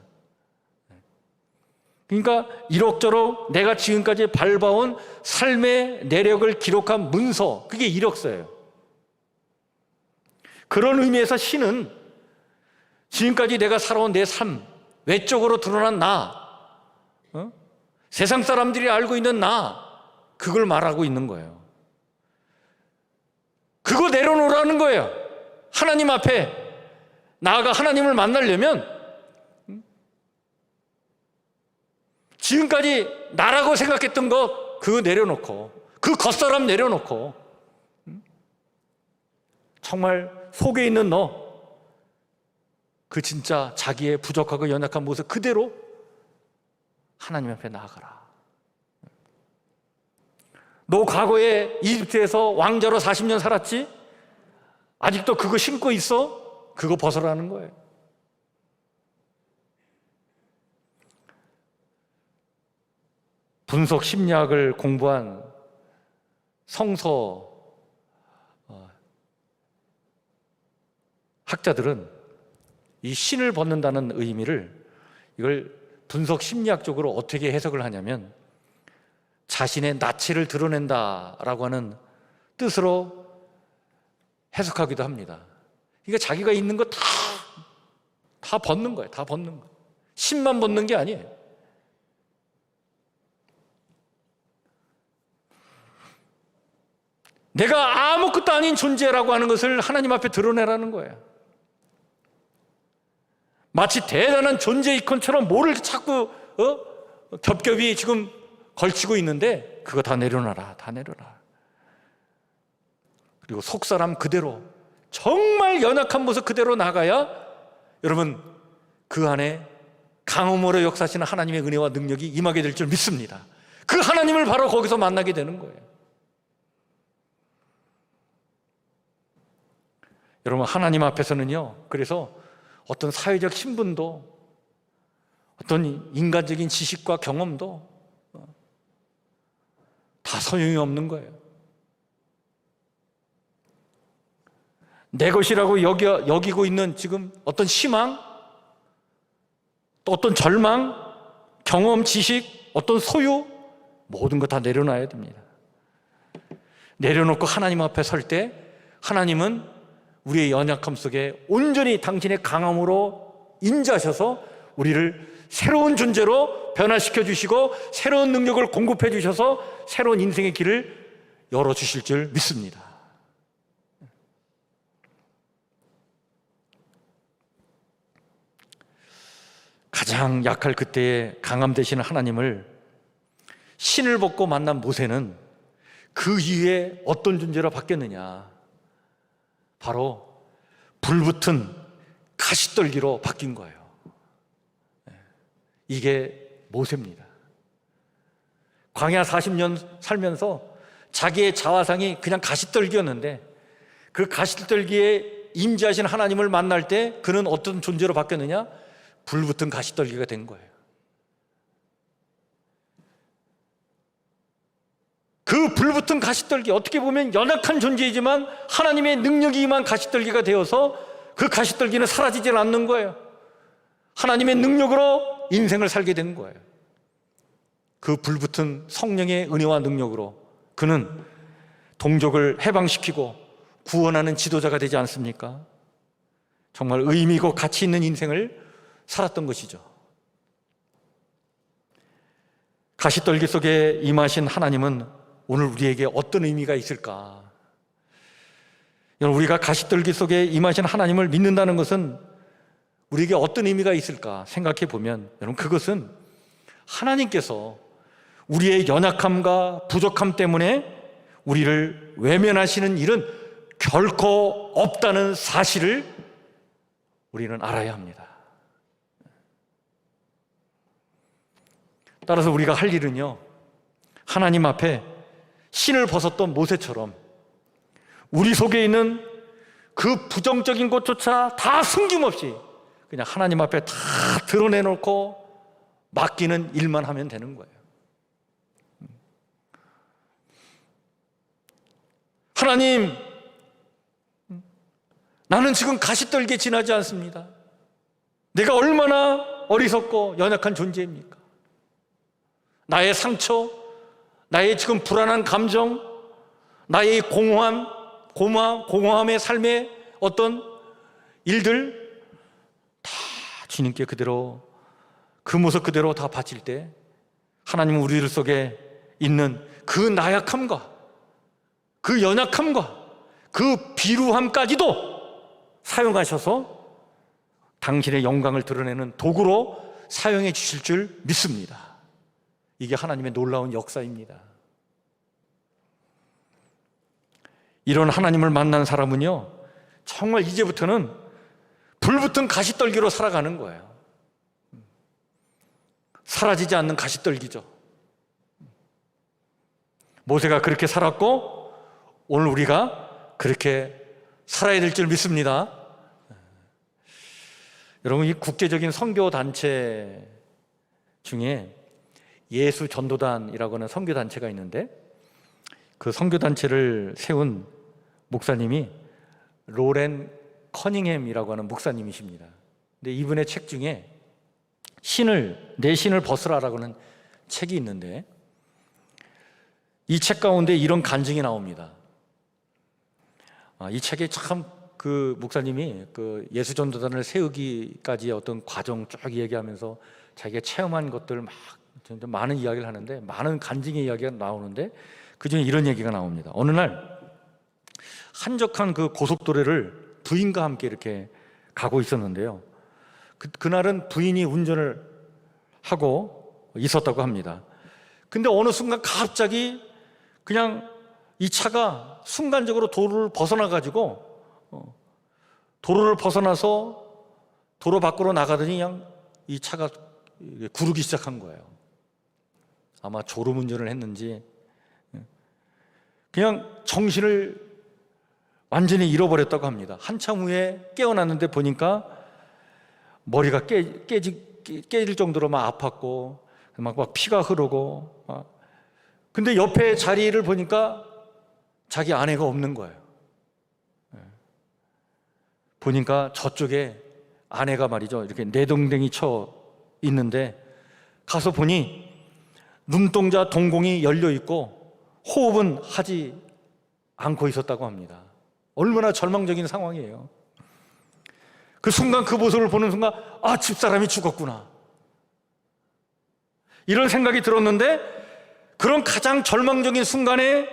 Speaker 1: 그러니까 이럭저럭 내가 지금까지 밟아온 삶의 내력을 기록한 문서, 그게 이력서예요. 그런 의미에서 신은 지금까지 내가 살아온 내 삶, 외적으로 드러난 나, 세상 사람들이 알고 있는 나, 그걸 말하고 있는 거예요. 그거 내려놓으라는 거예요. 하나님 앞에 나아가 하나님을 만나려면 지금까지 나라고 생각했던 것 그거 내려놓고, 그 겉사람 내려놓고, 정말 속에 있는 너, 그 진짜 자기의 부족하고 연약한 모습 그대로 하나님 앞에 나아가라. 너 과거에 이집트에서 왕자로 40년 살았지? 아직도 그거 신고 있어? 그거 벗어라는 거예요. 분석 심리학을 공부한 성서 학자들은 이 신을 벗는다는 의미를, 이걸 분석 심리학적으로 어떻게 해석을 하냐면 자신의 나치를 드러낸다라고 하는 뜻으로 해석하기도 합니다. 그러니까 자기가 있는 거 다 벗는 거예요. 다 벗는 거. 신만 벗는 게 아니에요. 내가 아무것도 아닌 존재라고 하는 것을 하나님 앞에 드러내라는 거예요. 마치 대단한 존재 이콘처럼 뭐를 자꾸 겹겹이 지금 걸치고 있는데 그거 다 내려놔라. 다 내려놔. 그리고 속사람 그대로, 정말 연약한 모습 그대로 나가야 여러분 그 안에 강음으로 역사하시는 하나님의 은혜와 능력이 임하게 될 줄 믿습니다. 그 하나님을 바로 거기서 만나게 되는 거예요. 여러분, 하나님 앞에서는요, 그래서 어떤 사회적 신분도, 어떤 인간적인 지식과 경험도 다 소용이 없는 거예요. 내 것이라고 여기고 있는 지금 어떤 희망, 또 어떤 절망, 경험, 지식, 어떤 소유, 모든 거 다 내려놔야 됩니다. 내려놓고 하나님 앞에 설 때 하나님은 우리의 연약함 속에 온전히 당신의 강함으로 임재하셔서 우리를 새로운 존재로 변화시켜 주시고 새로운 능력을 공급해 주셔서 새로운 인생의 길을 열어주실 줄 믿습니다. 가장 약할 그때에 강함 되시는 하나님을 신을 벗고 만난 모세는 그 이후에 어떤 존재로 바뀌었느냐? 바로 불붙은 가시떨기로 바뀐 거예요. 이게 모세입니다. 광야 40년 살면서 자기의 자화상이 그냥 가시떨기였는데 그 가시떨기에 임재하신 하나님을 만날 때 그는 어떤 존재로 바뀌었느냐? 불붙은 가시떨기가 된 거예요. 그 불붙은 가시떨기, 어떻게 보면 연약한 존재이지만 하나님의 능력이 임한 가시떨기가 되어서 그 가시떨기는 사라지질 않는 거예요. 하나님의 능력으로 인생을 살게 된 거예요. 그 불붙은 성령의 은혜와 능력으로 그는 동족을 해방시키고 구원하는 지도자가 되지 않습니까? 정말 의미 있고 가치 있는 인생을 살았던 것이죠. 가시떨기 속에 임하신 하나님은 오늘 우리에게 어떤 의미가 있을까? 여러분, 우리가 가시떨기 속에 임하신 하나님을 믿는다는 것은 우리에게 어떤 의미가 있을까 생각해 보면, 여러분, 그것은 하나님께서 우리의 연약함과 부족함 때문에 우리를 외면하시는 일은 결코 없다는 사실을 우리는 알아야 합니다. 따라서 우리가 할 일은요, 하나님 앞에 신을 벗었던 모세처럼 우리 속에 있는 그 부정적인 것조차 다 숨김없이 그냥 하나님 앞에 다 드러내놓고 맡기는 일만 하면 되는 거예요. 하나님, 나는 지금 가시떨기에 지나지 않습니다. 내가 얼마나 어리석고 연약한 존재입니까? 나의 상처, 나의 지금 불안한 감정, 나의 공허함의 삶의 어떤 일들 다 주님께 그대로, 그 모습 그대로 다 바칠 때 하나님은 우리들 속에 있는 그 나약함과 그 연약함과 그 비루함까지도 사용하셔서 당신의 영광을 드러내는 도구로 사용해 주실 줄 믿습니다. 이게 하나님의 놀라운 역사입니다. 이런 하나님을 만난 사람은요, 정말 이제부터는 불붙은 가시떨기로 살아가는 거예요. 사라지지 않는 가시떨기죠. 모세가 그렇게 살았고 오늘 우리가 그렇게 살아야 될 줄 믿습니다. 여러분, 이 국제적인 선교 단체 중에 예수 전도단이라고 하는 선교 단체가 있는데, 그 선교 단체를 세운 목사님이 로렌 커닝햄이라고 하는 목사님이십니다. 근데 이분의 책 중에 내 신을 벗으라라고 하는 책이 있는데, 이 책 가운데 이런 간증이 나옵니다. 이 책에 참 그 목사님이 그 예수 전도단을 세우기까지의 어떤 과정 쭉 얘기하면서 자기가 체험한 것들 막 많은 이야기를 하는데, 많은 간증의 이야기가 나오는데 그중에 이런 얘기가 나옵니다. 어느 날 한적한 그 고속도로를 부인과 함께 이렇게 가고 있었는데요, 그날은 부인이 운전을 하고 있었다고 합니다. 근데 어느 순간 갑자기 그냥 이 차가 순간적으로 도로를 벗어나가지고 도로를 벗어나서 도로 밖으로 나가더니 그냥 이 차가 구르기 시작한 거예요. 아마 졸음운전을 했는지 그냥 정신을 완전히 잃어버렸다고 합니다. 한참 후에 깨어났는데 보니까 머리가 깨질 정도로 막 아팠고 막 피가 흐르고 근데 옆에 자리를 보니까 자기 아내가 없는 거예요. 보니까 저쪽에 아내가 말이죠, 이렇게 내동댕이 쳐 있는데 가서 보니 눈동자 동공이 열려 있고 호흡은 하지 않고 있었다고 합니다. 얼마나 절망적인 상황이에요. 그 순간, 그 모습을 보는 순간, 집사람이 죽었구나, 이런 생각이 들었는데, 그런 가장 절망적인 순간에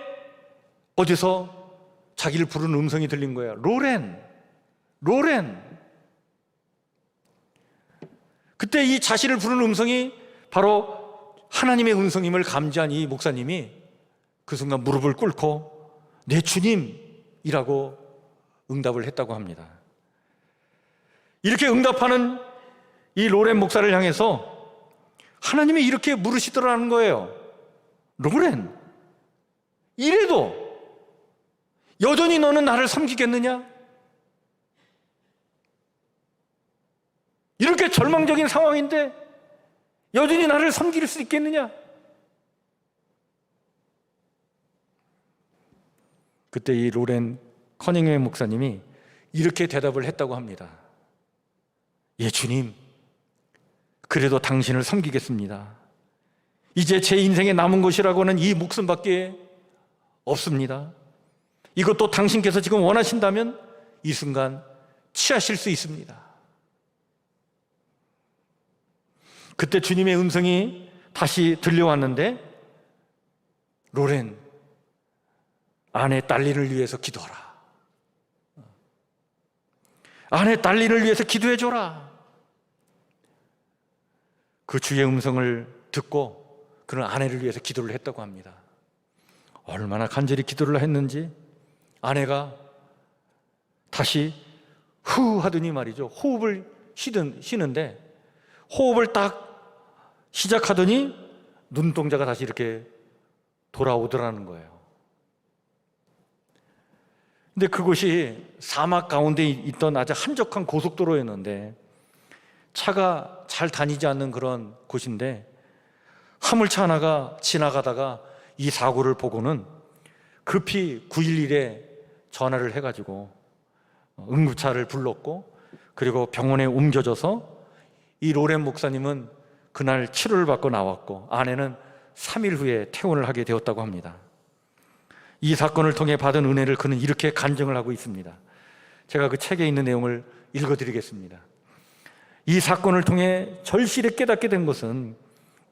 Speaker 1: 어디서 자기를 부르는 음성이 들린 거예요. 로렌. 그때 이 자신을 부르는 음성이 바로 하나님의 음성임을 감지한 이 목사님이 그 순간 무릎을 꿇고 내 주님이라고 응답을 했다고 합니다. 이렇게 응답하는 이 로렌 목사를 향해서 하나님이 이렇게 물으시더라는 거예요. 로렌, 여전히 너는 나를 섬기겠느냐? 이렇게 절망적인 상황인데 여전히 나를 섬길 수 있겠느냐? 그때 이 로렌 커닝햄 목사님이 이렇게 대답을 했다고 합니다. 예, 주님, 그래도 당신을 섬기겠습니다. 이제 제 인생에 남은 것이라고는 이 목숨밖에 없습니다. 이것도 당신께서 지금 원하신다면 이 순간 취하실 수 있습니다. 그때 주님의 음성이 다시 들려왔는데, 로렌, 아내 딸리를 위해서 기도하라. 아내 딸리를 위해서 기도해줘라. 그 주의 음성을 듣고 그는 아내를 위해서 기도를 했다고 합니다. 얼마나 간절히 기도를 했는지 아내가 다시 후 하더니 말이죠, 호흡을 쉬는데 호흡을 딱 시작하더니 눈동자가 다시 이렇게 돌아오더라는 거예요. 근데 그곳이 사막 가운데 있던 아주 한적한 고속도로였는데 차가 잘 다니지 않는 그런 곳인데 화물차 하나가 지나가다가 이 사고를 보고는 급히 911에 전화를 해가지고 응급차를 불렀고, 그리고 병원에 옮겨져서 이 로렌 목사님은 그날 치료를 받고 나왔고 아내는 3일 후에 퇴원을 하게 되었다고 합니다. 이 사건을 통해 받은 은혜를 그는 이렇게 간증을 하고 있습니다. 제가 그 책에 있는 내용을 읽어드리겠습니다. 이 사건을 통해 절실히 깨닫게 된 것은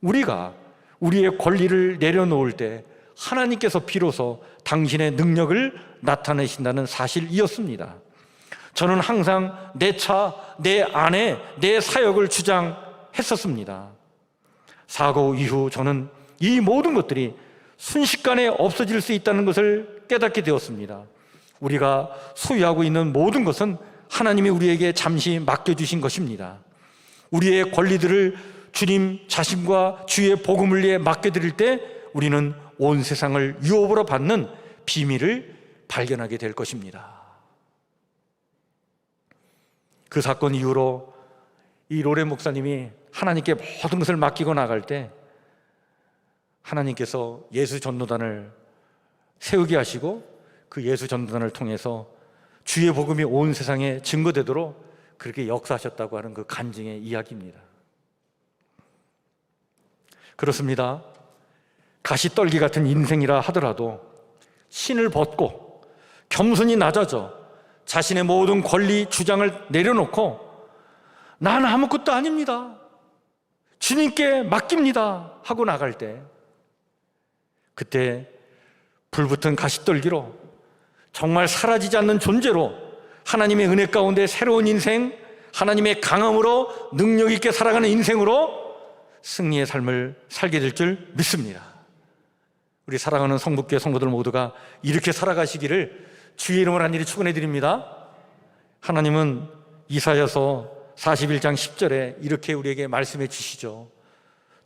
Speaker 1: 우리가 우리의 권리를 내려놓을 때 하나님께서 비로소 당신의 능력을 나타내신다는 사실이었습니다. 저는 항상 내 차, 내 아내, 내 사역을 주장했었습니다. 사고 이후 저는 이 모든 것들이 순식간에 없어질 수 있다는 것을 깨닫게 되었습니다. 우리가 소유하고 있는 모든 것은 하나님이 우리에게 잠시 맡겨주신 것입니다. 우리의 권리들을 주님 자신과 주의 복음을 위해 맡겨드릴 때 우리는 온 세상을 유업으로 받는 비밀을 발견하게 될 것입니다. 그 사건 이후로 이 로렌 목사님이 하나님께 모든 것을 맡기고 나갈 때 하나님께서 예수 전도단을 세우게 하시고 그 예수 전도단을 통해서 주의 복음이 온 세상에 증거되도록 그렇게 역사하셨다고 하는 그 간증의 이야기입니다. 그렇습니다. 가시떨기 같은 인생이라 하더라도 신을 벗고 겸손히 낮아져 자신의 모든 권리 주장을 내려놓고 난 아무것도 아닙니다, 주님께 맡깁니다 하고 나갈 때, 그때 불붙은 가시떨기로 정말 사라지지 않는 존재로 하나님의 은혜 가운데 새로운 인생, 하나님의 강함으로 능력 있게 살아가는 인생으로 승리의 삶을 살게 될 줄 믿습니다. 우리 사랑하는 성북교회 성도들 모두가 이렇게 살아가시기를 주의 이름으로 간절히 축원해 드립니다. 하나님은 이사야서 41장 10절에 이렇게 우리에게 말씀해 주시죠.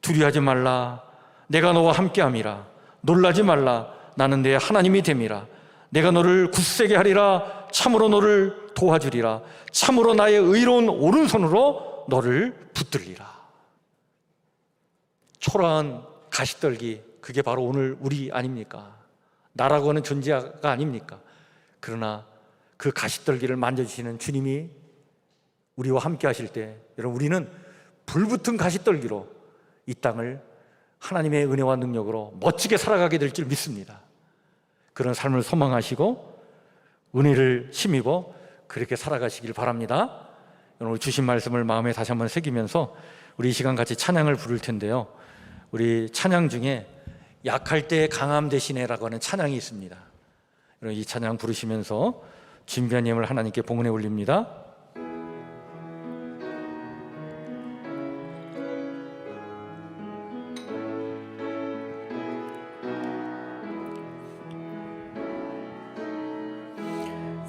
Speaker 1: 두려워하지 말라, 내가 너와 함께함이라. 놀라지 말라, 나는 내 하나님이 됨이라. 내가 너를 굳세게 하리라. 참으로 너를 도와주리라. 참으로 나의 의로운 오른손으로 너를 붙들리라. 초라한 가시떨기, 그게 바로 오늘 우리 아닙니까? 나라고 하는 존재가 아닙니까? 그러나 그 가시떨기를 만져주시는 주님이 우리와 함께 하실 때, 여러분, 우리는 불붙은 가시떨기로 이 땅을 하나님의 은혜와 능력으로 멋지게 살아가게 될 줄 믿습니다. 그런 삶을 소망하시고 은혜를 힘입어 그렇게 살아가시길 바랍니다. 오늘 주신 말씀을 마음에 다시 한번 새기면서 우리 이 시간 같이 찬양을 부를 텐데요, 우리 찬양 중에 약할 때 강함 대신에라고 하는 찬양이 있습니다. 여러분, 이 찬양 부르시면서 준비한 예물 하나님께 봉헌해 올립니다.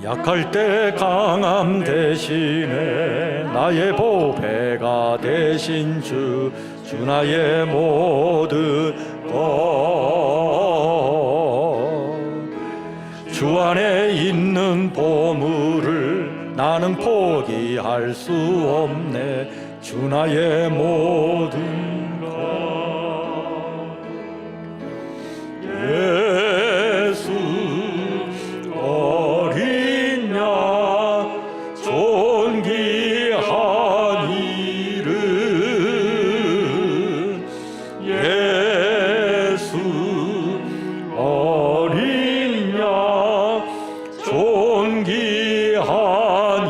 Speaker 1: 약할 때 강함 대신에 나의 보배가 되신 주 나의 모든 것, 주 안에 포기할 수 없네. 주 나의 모든 것. 예수 어린 양 존귀한 이름. 예수 어린 양 존귀한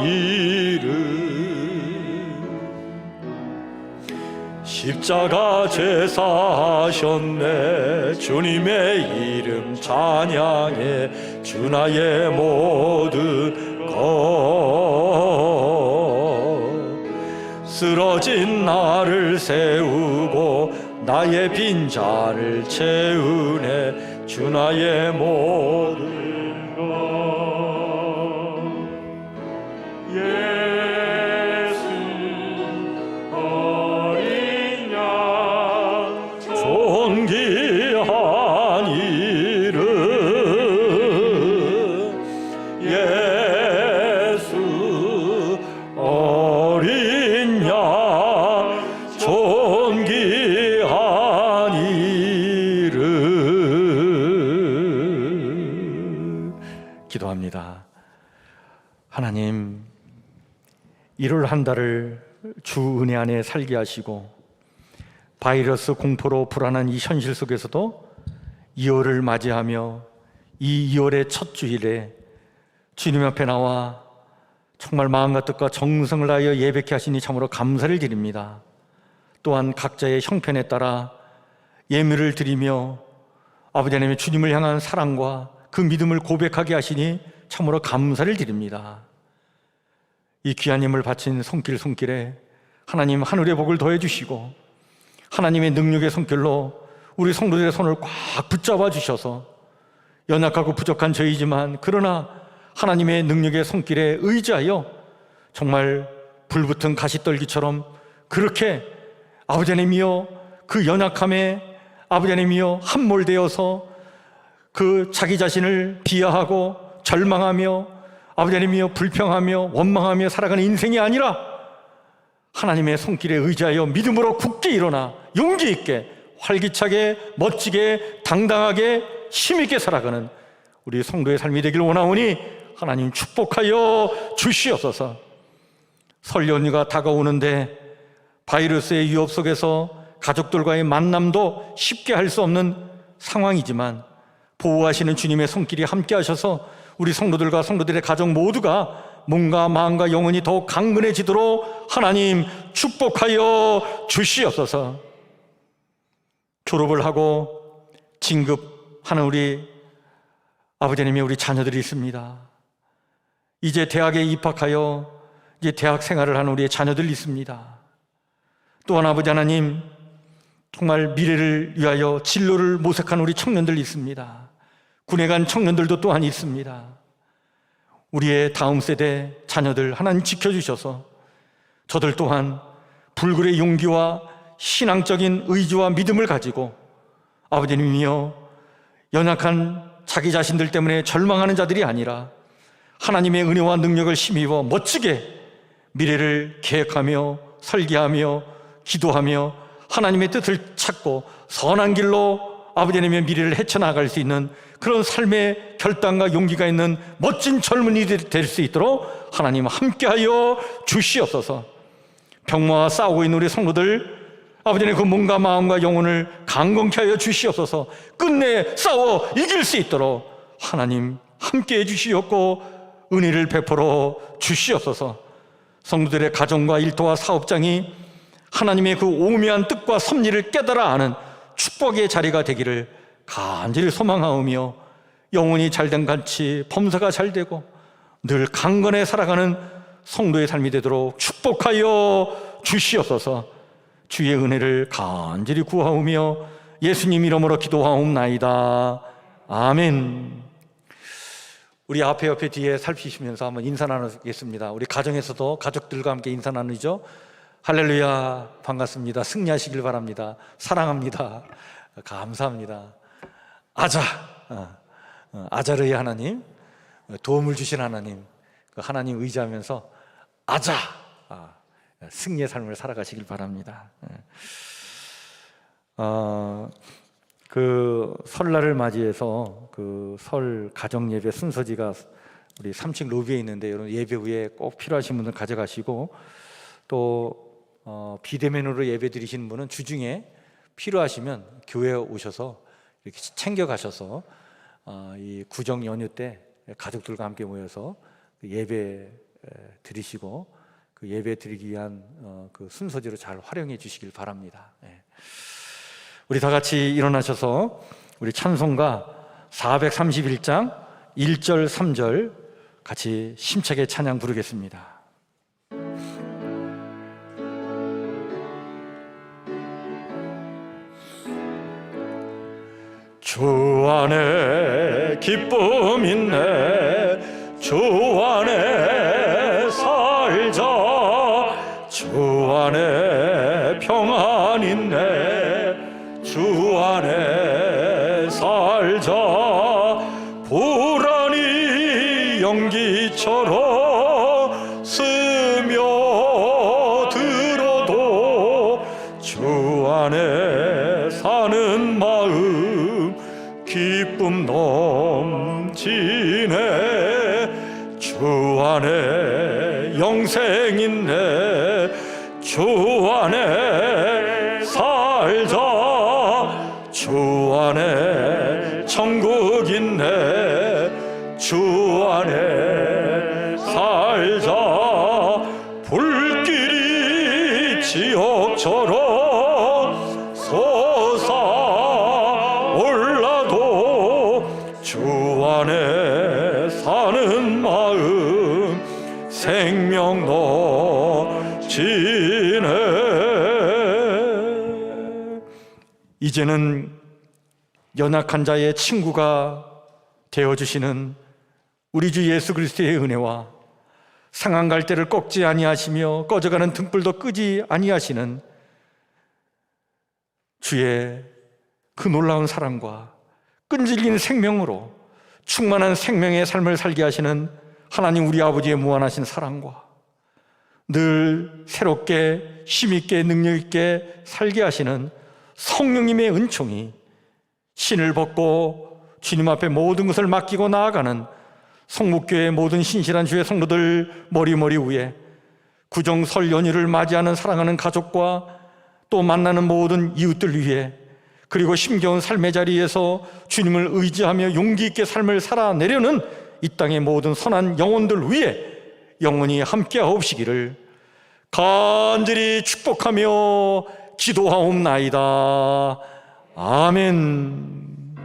Speaker 1: 이름. 십자가 제사하셨네. 주님의 이름 찬양해. 주 나의 모든 것. 쓰러진 나를 세우고 나의 빈자를 채우네. 주 나의 모든 것. 예수 어린 양 존귀한 이름. 예수 어린 양 존귀한 이름. 기도합니다. 하나님, 1월 한 달을 주 은혜 안에 살게 하시고 바이러스 공포로 불안한 이 현실 속에서도 2월을 맞이하며 이 2월의 첫 주일에 주님 앞에 나와 정말 마음과 뜻과 정성을 다하여 예배케 하시니 참으로 감사를 드립니다. 또한 각자의 형편에 따라 예물을 드리며 아버지 하나님의 주님을 향한 사랑과 그 믿음을 고백하게 하시니 참으로 감사를 드립니다. 이 귀한 힘을 바친 손길에 하나님 하늘의 복을 더해 주시고 하나님의 능력의 손길로 우리 성도들의 손을 꽉 붙잡아 주셔서 연약하고 부족한 저희지만 그러나 하나님의 능력의 손길에 의지하여 정말 불붙은 가시떨기처럼 그렇게 아버지 하나님이여 그 연약함에 아버지 하나님이여 함몰되어서 그 자기 자신을 비하하고 절망하며 아버지 하나님이여 불평하며 원망하며 살아가는 인생이 아니라 하나님의 손길에 의지하여 믿음으로 굳게 일어나 용기 있게 활기차게 멋지게 당당하게 힘있게 살아가는 우리 성도의 삶이 되길 원하오니 하나님 축복하여 주시옵소서. 설 연휴가 다가오는데 바이러스의 위협 속에서 가족들과의 만남도 쉽게 할 수 없는 상황이지만 보호하시는 주님의 손길이 함께 하셔서 우리 성도들과 성도들의 가정 모두가 몸과 마음과 영혼이 더욱 강건해지도록 하나님 축복하여 주시옵소서. 졸업을 하고 진급하는 우리 아버지 하나님의 우리 자녀들이 있습니다. 이제 대학에 입학하여 이제 대학 생활을 하는 우리의 자녀들이 있습니다. 또한 아버지 하나님 정말 미래를 위하여 진로를 모색한 우리 청년들이 있습니다. 군에 간 청년들도 또한 있습니다. 우리의 다음 세대 자녀들 하나님 지켜주셔서 저들 또한 불굴의 용기와 신앙적인 의지와 믿음을 가지고 아버지님이여 연약한 자기 자신들 때문에 절망하는 자들이 아니라 하나님의 은혜와 능력을 힘입어 멋지게 미래를 계획하며 설계하며 기도하며 하나님의 뜻을 찾고 선한 길로 아버지 하나님의 미래를 헤쳐나갈 수 있는 그런 삶의 결단과 용기가 있는 멋진 젊은이들이 될 수 있도록 하나님 함께하여 주시옵소서. 병마와 싸우고 있는 우리 성도들 아버지 하나님 그 몸과 마음과 영혼을 강건케 하여 주시옵소서. 끝내 싸워 이길 수 있도록 하나님 함께해 주시옵고 은혜를 베풀어 주시옵소서. 성도들의 가정과 일터와 사업장이 하나님의 그 오묘한 뜻과 섭리를 깨달아 아는 축복의 자리가 되기를 간절히 소망하오며 영혼이 잘된 같이 범사가 잘되고 늘 강건해 살아가는 성도의 삶이 되도록 축복하여 주시옵소서. 주의 은혜를 간절히 구하오며 예수님 이름으로 기도하옵나이다. 아멘. 우리 앞에 옆에 뒤에 살피시면서 한번 인사 나누겠습니다. 우리 가정에서도 가족들과 함께 인사 나누죠. 할렐루야, 반갑습니다. 승리하시길 바랍니다. 사랑합니다. 감사합니다. 아자르의 하나님, 도움을 주신 하나님, 그 하나님 의지하면서 아자! 승리의 삶을 살아가시길 바랍니다. 그 설날을 맞이해서 그 설 가정 예배 순서지가 우리 3층 로비에 있는데 여러분 예배 후에 꼭 필요하신 분들 가져가시고 또 비대면으로 예배 드리시는 분은 주중에 필요하시면 교회에 오셔서 이렇게 챙겨 가셔서 이 구정 연휴 때 가족들과 함께 모여서 예배 드리시고 그 예배 드리기 위한 그 순서지로 잘 활용해 주시길 바랍니다. 우리 다 같이 일어나셔서 우리 찬송가 431장 1절 3절 같이 힘차게 찬양 부르겠습니다. 주 안에 기쁨 있네 주 안에 살자 주 안에 평안 있네 주 안에 살자 불안이 연기처럼 스며들어도 주 안에 사는 마음 기쁨 넘치네 주 안에 영생 있네 주 안에 살자 주 안에 천국 있네 주 안에 살자 불길이 지옥처럼 솟아올라도 주 안에 사는 마음 생명 넘치네 이제는 연약한 자의 친구가 되어주시는 우리 주 예수 그리스도의 은혜와 상한 갈대를 꺾지 아니하시며 꺼져가는 등불도 끄지 아니하시는 주의 그 놀라운 사랑과 끈질긴 생명으로 충만한 생명의 삶을 살게 하시는 하나님 우리 아버지의 무한하신 사랑과 늘 새롭게 힘있게 능력있게 살게 하시는 성령님의 은총이 신을 벗고 주님 앞에 모든 것을 맡기고 나아가는 성목교회의 모든 신실한 주의 성도들 머리 위에 구정설 연휴를 맞이하는 사랑하는 가족과 또 만나는 모든 이웃들 위해 그리고 힘겨운 삶의 자리에서 주님을 의지하며 용기 있게 삶을 살아내려는 이 땅의 모든 선한 영혼들 위해 영원히 함께하옵시기를 간절히 축복하며 기도하옵나이다. 아멘.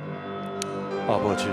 Speaker 1: 아버지